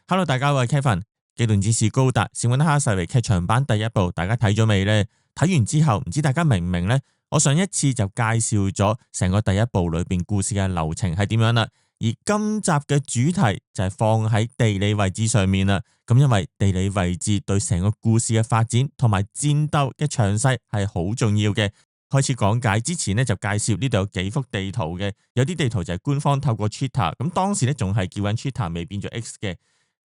Hello，大家好，我係 Kevin。機動戰士高達閃魂哈薩維劇場版第一部，大家睇咗未呢？睇完之後，唔知大家明唔明呢？我上一次就介紹咗成個第一部裏邊故事嘅流程係點樣啦，而今集嘅主題就係放喺地理位置上面啦。咁因為地理位置對成個故事嘅發展同埋戰鬥嘅詳細係好重要嘅。開始講解之前呢，就介紹呢度有幾幅地圖嘅，有啲地圖就係官方透過 Twitter， 咁當時呢仲係叫緊 Twitter 未變咗 X 嘅。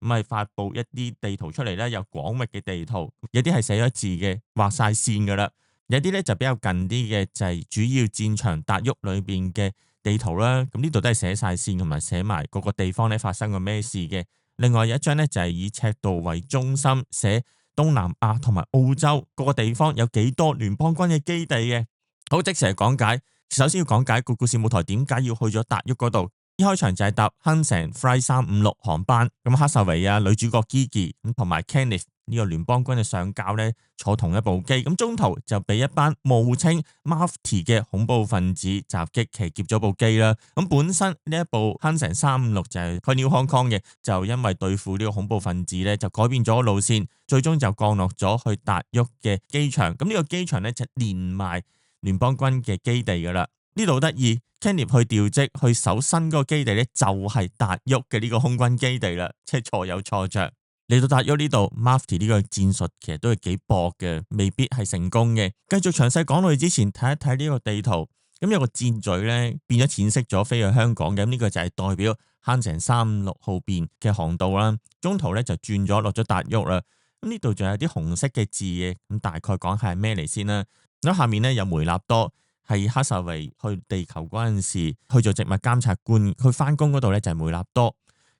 咁係發布一啲地圖出嚟咧，有廣域嘅地圖，有啲係寫咗字嘅，畫晒線噶啦。有啲咧就比較近啲嘅，就係主要戰場達沃裏邊嘅地圖啦。咁呢度都係寫晒線，同埋寫埋各個地方咧發生過咩事嘅。另外有一張咧就係以赤道為中心，寫東南亞同埋澳洲各個地方有幾多聯邦軍嘅基地嘅。好，即時嚟講解。首先要講解個故事舞台點解要去咗達沃嗰度。一開場就係搭亨城 Flight 356航班，咁哈薩維啊女主角 Gigi 咁同埋 Kenneth 呢個聯邦軍嘅上校咧坐同一部機，咁中途就俾一班冒稱 Mafti 嘅恐怖分子襲擊騎劫咗部機啦。咁本身呢一部亨城356就係去 New Hong Kong 嘅，就因為對付呢個恐怖分子咧就改變咗路線，最終就降落咗去達沃嘅機場。咁呢個機場咧就連埋聯邦軍嘅基地噶啦。呢度好得意 Kenneth 去調職去守新嗰個基地咧，就係達沃嘅呢個空軍基地啦，即係錯有錯着。嚟到達沃呢度 Mafti 呢個戰術其實都係幾薄嘅，未必係成功嘅。繼續詳細講落去之前，睇一睇呢個地圖。咁有個箭嘴咧變咗淺色咗，飛去香港嘅。咁呢個就係代表慳成356號邊嘅航道啦。中途咧就轉咗落咗達沃啦。咁呢度仲有啲紅色嘅字嘅，咁大概講下係咩嚟先啦。咁下面咧有梅納多。係哈薩維去地球嗰陣時去做植物監察官，去翻工嗰度咧就係梅納多。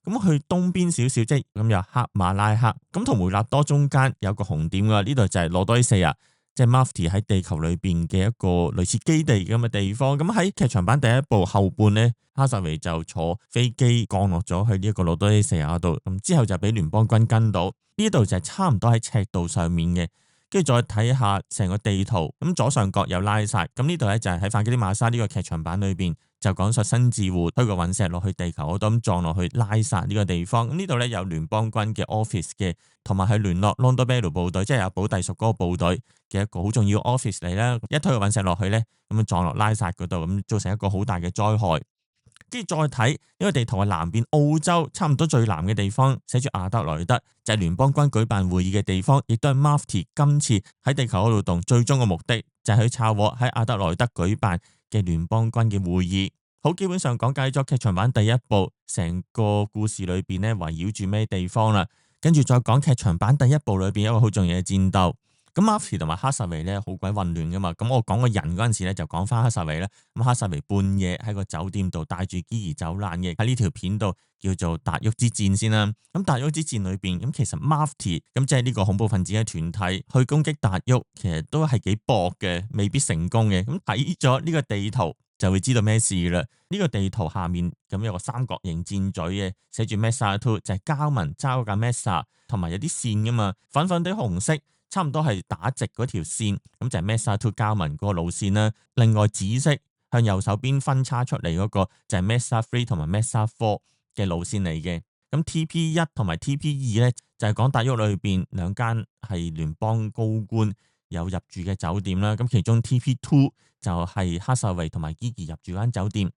咁去東邊少少，即係咁有克馬拉克，咁同梅納多中間有個紅點噶，呢度就係羅多伊四亞，即係 Mafti 喺地球裏邊嘅一個類似基地咁嘅地方。咁喺劇場版第一部後半咧，哈薩維就坐飛機降落咗去呢一個羅多伊四亞度，咁之後就俾聯邦軍跟到呢度就係差唔多喺赤道上面嘅。跟住再睇下成個地圖，咁左上角有拉薩，咁呢度咧就係喺范基啲馬莎呢個劇場版裏邊就講述新自護推個隕石落去地球嗰度，咁撞落去拉薩呢個地方。咁呢度咧有聯邦軍嘅 office 嘅，同埋去聯絡 Londo Bello 部隊，即係有保隸屬嗰個部隊嘅一個好重要 office 嚟啦。一推個隕石落去咧，咁撞落拉薩嗰度，咁造成一個好大嘅災害。跟住再睇呢個地圖嘅南邊，澳洲差唔多最南嘅地方，寫住阿德萊德，就係聯邦軍舉辦會議嘅地方，亦都係 Mafti 今次喺地球嗰度動最終嘅目的，就係去查獲喺阿德萊德舉辦嘅聯邦軍嘅會議。好，基本上講解咗劇場版第一部成個故事裏邊咧圍繞住咩地方啦，跟住再講劇場版第一部裏邊一個好重要嘅戰鬥。咁 Mafti 同埋哈薩維咧好鬼混亂噶嘛，咁我講個人嗰陣時咧就講翻哈薩維啦。咁哈薩維半夜喺個酒店度帶住基兒走難嘅，喺呢條片度叫做達沃之戰先啦。咁達沃之戰裏邊，咁其實 Mafti 咁即係呢個恐怖分子嘅團體去攻擊達沃，其實都係幾薄嘅，未必成功嘅。咁睇咗呢個地圖就會知道咩事啦。呢個地圖下面咁有個三角形箭嘴嘅，寫住 Mesa 2，就係交民揸嗰架 Mesa， 同埋有啲線噶嘛，粉粉地紅色。差唔多係打直嗰條線，咁就係 Mesa 2交民嗰個路線啦。另外紫色向右手邊分叉出嚟嗰個就係 Mesa 3同埋 Mesa 4嘅路線嚟嘅。咁 TP1 同埋 TP2 咧就係講達沃裏邊兩間係聯邦高官有入住嘅酒店啦。咁其中 TP2 就係哈薩維同埋 Gigi 入住間酒店。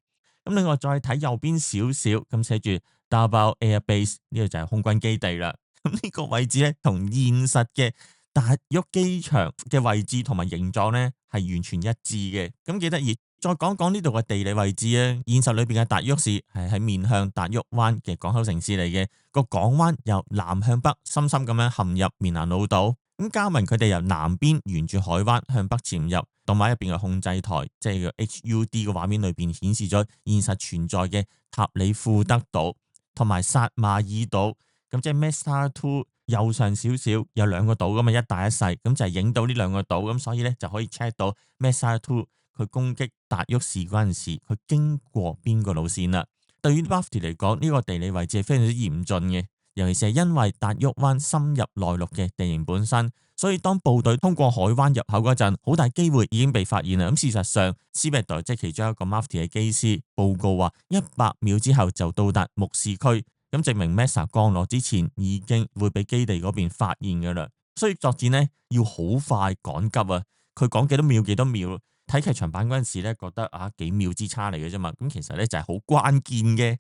咁另外再睇右邊少少，咁寫住 Davao Air Base， 呢個就係空軍基地啦。咁呢個位置咧同現實嘅達沃機場嘅位置同埋形狀咧係完全一致嘅，咁幾得意。再講講呢度嘅地理位置啊，現實裏邊嘅達沃市係喺面向達沃灣嘅港口城市嚟嘅，個港灣由南向北深深咁樣陷入棉蘭老島。咁交民佢哋由南邊沿住海灣向北潛入，動畫入邊嘅控制台，即係個 HUD 嘅畫面裏邊顯示咗現實存在嘅塔里庫德島同埋薩馬爾島。咁即係 Mesa 2右上少少有兩個島咁啊，一大一細，咁就係影到呢兩個島，咁所以咧就可以 check 到 Mesa 2佢攻擊達沃市嗰陣時，佢經過邊個路線啦。對於 Mafti 嚟講，呢個地理位置係非常之嚴峻嘅，尤其是係因為達沃灣深入內陸嘅地形本身，所以當部隊通過海灣入口嗰陣，好大機會已經被發現啦。咁事實上，斯貝代即係其中一個 Mafti 嘅機師報告話，100秒之後就到達牧師區。咁證明 Mesa 降落之前已經會俾基地嗰邊發現㗎啦。所以作戰呢要好快趕急啊！佢講幾多秒幾多秒，睇劇場版嗰陣時咧覺得幾秒之差嚟嘅啫嘛。咁其實咧就係好關鍵嘅。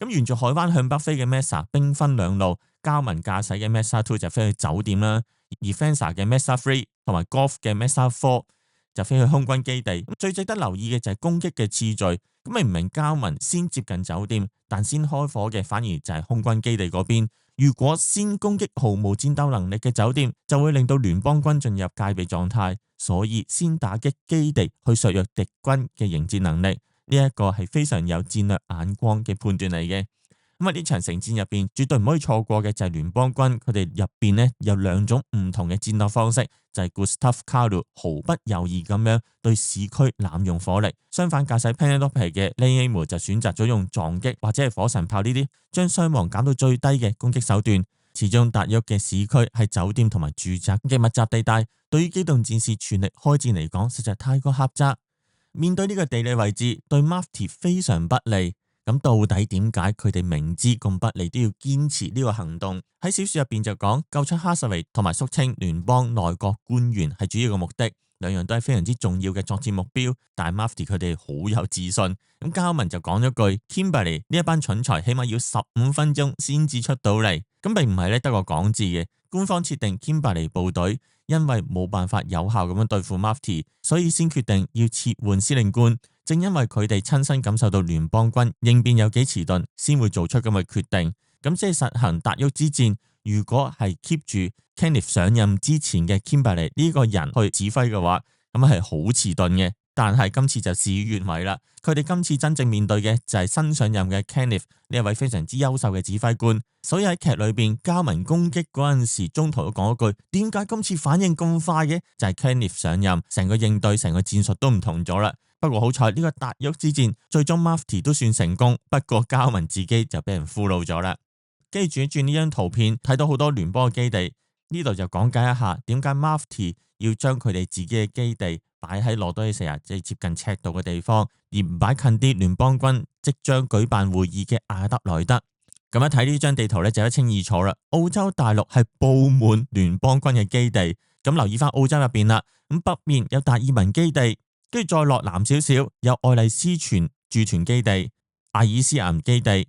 咁沿住海灣向北飛嘅 Mesa 兵分兩路，交民駕駛嘅 Mesa 2就飛去酒店啦，而 Fencer 嘅 Mesa 3同埋 Golf 嘅 Mesa 4就飛去空軍基地。最值得留意嘅就係攻擊嘅次序。咁明明交民先接近酒店，但先開火嘅反而就係空軍基地嗰邊。如果先攻擊毫無戰鬥能力嘅酒店，就會令到聯邦軍進入戒備狀態，所以先打擊基地去削弱敵軍嘅迎戰能力。呢一個係非常有戰略眼光嘅判斷嚟嘅。咁呢場城戰入邊絕對唔可以錯過嘅就係聯邦軍，佢哋入邊呢有兩種唔同嘅戰鬥方式，就係 Gustav Karl 毫不猶豫咁樣對市區濫用火力，相反駕駛 Penelope 嘅 Lane Amo 就選擇咗用撞擊或者係火神炮呢啲將傷亡減到最低嘅攻擊手段。始終達沃嘅市區係酒店同埋住宅嘅密集地帶，對於機動戰士全力開戰嚟講實在太過狹窄。面對呢個地理位置，對 Mufti 非常不利。咁到底點解佢哋明知咁不利都要堅持呢個行動？喺小說入邊就講救出哈薩維同埋肅清聯邦內閣官員係主要嘅目的，兩樣都係非常之重要嘅作戰目標。但係 Mufti 佢哋好有自信，咁交文就講咗句 Kimberly 呢一班蠢材起碼要15分鐘先至出到嚟，咁並唔係咧得個講字嘅。官方設定 Kimberly 部隊因為冇辦法有效咁樣對付 Mufti， 所以先決定要撤換司令官。正因為佢哋親身感受到聯邦軍應變有幾遲鈍，先會做出咁嘅決定。咁即係實行達沃之戰，如果係 keep 住 Kenneth 上任之前嘅 Kimberly 呢個人去指揮嘅話，咁係好遲鈍嘅。但係今次就事與願違啦，佢哋今次真正面對嘅就係新上任嘅 Kenneth 呢一位非常之優秀嘅指揮官。所以喺劇裏邊交民攻擊嗰陣時，中途都講一句：點解今次反應咁快嘅？就係 Kenneth 上任，成個應對、成個戰術都唔同咗啦。不過好彩呢個達沃之戰最終 Mufti 都算成功，不過交民自己就俾人俘虜咗啦。跟住轉呢張圖片，睇到好多聯邦嘅基地，呢度就講解一下點解 Mufti 要將佢哋自己嘅基地擺喺羅多里西亞，即係接近赤道嘅地方，而唔擺近啲聯邦軍即將舉辦會議嘅阿德萊德。咁一睇呢張地圖咧，就一清二楚啦。澳洲大陸係布滿聯邦軍嘅基地，咁留意翻澳洲入邊啦。咁北面有達爾文基地，跟住再落南少少有愛麗絲泉駐屯基地、阿爾斯岩基地，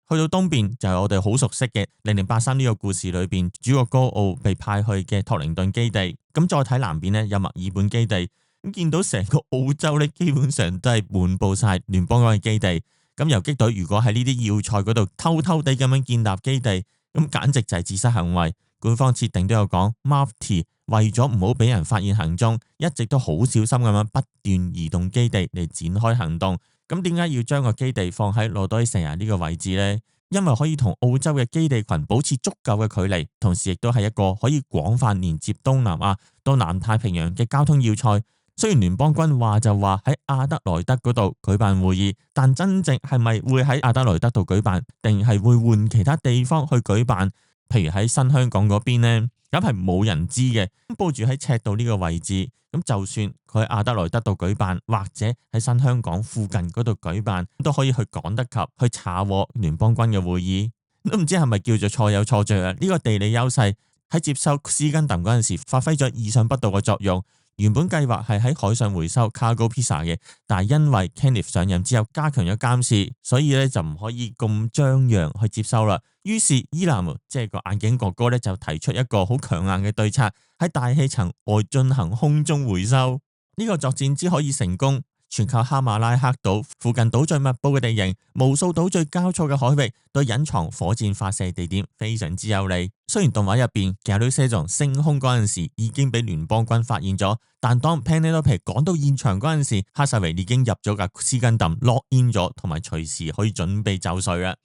去到東邊就係我哋好熟悉嘅0083呢個故事裏邊主角高奧被派去嘅托靈頓基地。咁再睇南邊呢，有墨爾本基地，咁見到成個澳洲咧基本上都係滿布晒聯邦軍嘅基地。咁游擊隊如果喺呢啲要塞嗰度偷偷地咁樣建立基地，咁簡直就係自殺行為。官方設定都有講 Mufti 為咗唔好俾人發現行蹤，一直都好小心咁樣不斷移動基地嚟展開行動。咁點解要將個基地放喺羅多里西亞呢個位置呢？因為可以同澳洲嘅基地群保持足夠嘅距離，同時亦都係一個可以廣泛連接東南亞到南太平洋嘅交通要塞。雖然聯邦軍話就話喺阿德萊德嗰度舉辦會議，但真正係咪會喺阿德萊德度舉辦，定係會換其他地方去舉辦？譬如喺新香港嗰邊呢，咁係冇人知嘅。佈住喺赤道呢個位置，咁就算佢喺阿德萊德度舉辦，或者喺新香港附近嗰度舉辦，都可以去趕得及去查獲聯邦軍嘅會議。都唔知係咪叫做錯有錯著啊？呢個地理優勢喺接收斯根頓嗰陣時發揮咗意想不到嘅作用。原本計劃係喺海上回收 cargo pizza 嘅，但係因為 Kenneth 上任之後加強咗監視，所以咧就唔可以咁張揚去接收啦。於是伊南即係個眼鏡哥哥咧就提出一個好強硬嘅對策，喺大氣層外進行空中回收。呢個作戰之可以成功，全靠哈馬拉克島附近島嶼密佈嘅地形，無數島嶼交錯嘅海域，對隱藏火箭發射地點非常之有利。雖然動畫入邊 Galileo 升空嗰陣時已經俾聯邦軍發現咗，但當 Penelope 趕到現場嗰陣時，哈薩維已經入咗架斯根頓 lock in 咗，同埋隨時可以準備就緒啦。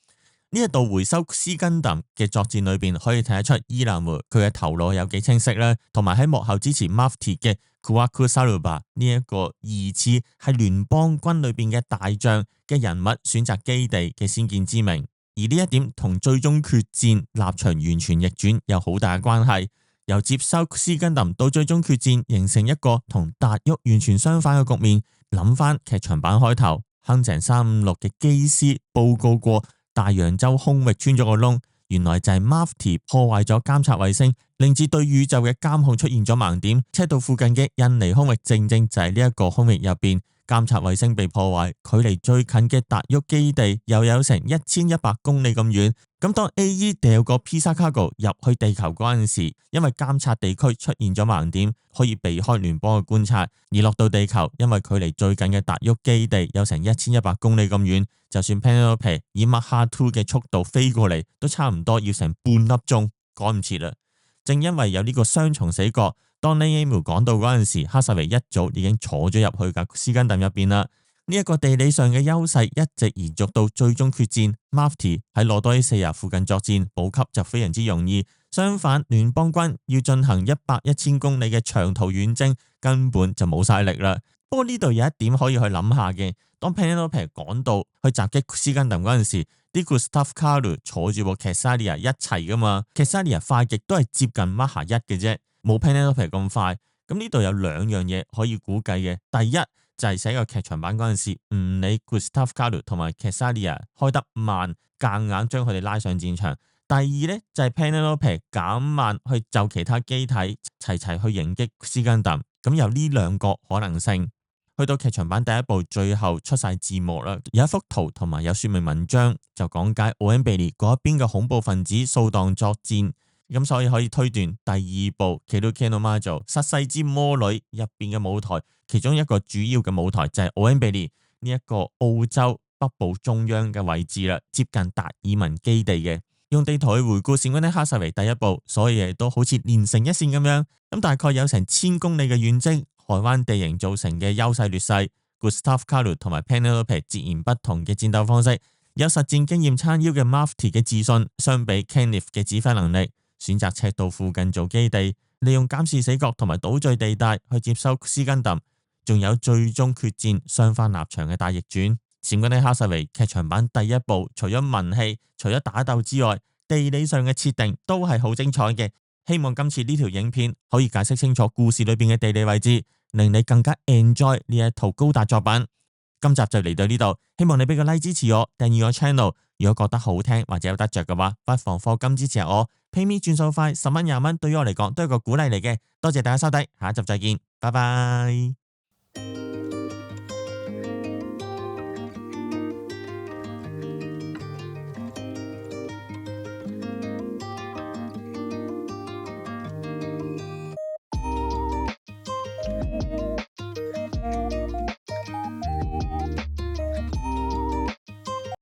呢一度回收斯根頓嘅作戰裏邊，可以睇得出伊南梅佢嘅頭腦有幾清晰啦，同埋喺幕後支持 Mufti 嘅 Kuaku Saluba 呢一個疑似係聯邦軍裏邊嘅大將嘅人物選擇基地嘅先見之明。而呢一點同最終決戰立場完全逆轉有好大嘅關係。由接收斯根頓到最終決戰，形成一個同達沃完全相反嘅局面。諗翻劇場版開頭，亨井356嘅機師報告過大洋洲空域穿咗個窿，原來就係 Mafti 破壞咗監察衛星，令至對宇宙嘅監控出現咗盲點。赤道附近嘅印尼空域正正就係呢一個空域入邊。監察衛星被破壞，距離最近嘅達沃基地又有成1100公里咁遠。咁當 AE 掉個披薩卡狗入去地球嗰陣時，因為監察地區出現咗盲點，可以避開聯邦嘅觀察，而落到地球，因為距離最近嘅達沃基地有成1100公里咁遠，就算 Penelope 以 Mach 2嘅速度飛過嚟，都差唔多要成半粒鐘，趕唔切啦。正因為有呢個雙重死角，當 Nemo 趕到嗰陣時，哈薩維一早已經坐咗入去架斯根頓入邊啦。呢一個地理上嘅優勢一直延續到最終決戰 Mafti 喺羅多伊四亞附近作戰，補給就非常之容易。相反，聯邦軍要進行1000公里嘅長途遠征，根本就冇晒力啦。不過呢度有一點可以去諗下嘅，當 Penelope 趕到去襲擊斯根頓嗰陣時，啲 Gustav Karl 坐住部 Caesarea 一齊噶嘛 ，Caesarea 快極都係接近 Mach 1嘅啫，冇 Penelope 咁快。咁呢度有兩樣嘢可以估計嘅，第一就係寫個劇場版嗰陣時，唔理 Gustav Karl 同埋 Caesarea 開得慢，夾硬將佢哋拉上戰場。第二呢，就係 Penelope 減慢去就其他機體齊去迎擊斯根頓，咁有呢兩個可能性。去到劇場版第一部最後出晒字幕啦，有一幅圖同埋有說明文章就講解奧恩比利嗰一邊嘅恐怖分子掃蕩作戰，咁所以可以推斷第二部 Kill No Major 失勢之魔女入邊嘅舞台，其中一個主要嘅舞台就係奧恩比利呢一個澳洲北部中央嘅位置啦，接近達爾文基地嘅。用地圖去回顧閃光的哈薩維第一部，所有嘢都好似連成一線咁樣，咁大概有成1000公里嘅遠征。台灣地形造成嘅優勢劣勢 ，Gustav Karl 同埋 Penelope 截然不同嘅戰鬥方式，有實戰經驗撐腰嘅 Mafti 嘅自信，相比 Kenneth 嘅指揮能力，選擇赤道附近做基地，利用監視死角同埋島嶼地帶去接收斯根頓，仲有最終決戰雙方立場嘅大逆轉。閃光的哈薩維劇場版第一部，除咗文戲，除咗打鬥之外，地理上嘅設定都係好精彩嘅。希望今次呢條影片可以解釋清楚故事裏邊嘅地理位置，令你更加 enjoy 呢一套高達作品。今集就嚟到呢度，希望你俾個 like 支持我，訂閱我 channel。如果覺得好聽或者有得着嘅話，不妨課金支持下我。PayMe 轉數快，10蚊20蚊對於我嚟講都係個鼓勵嚟嘅。多謝大家收睇，下一集再見，拜拜。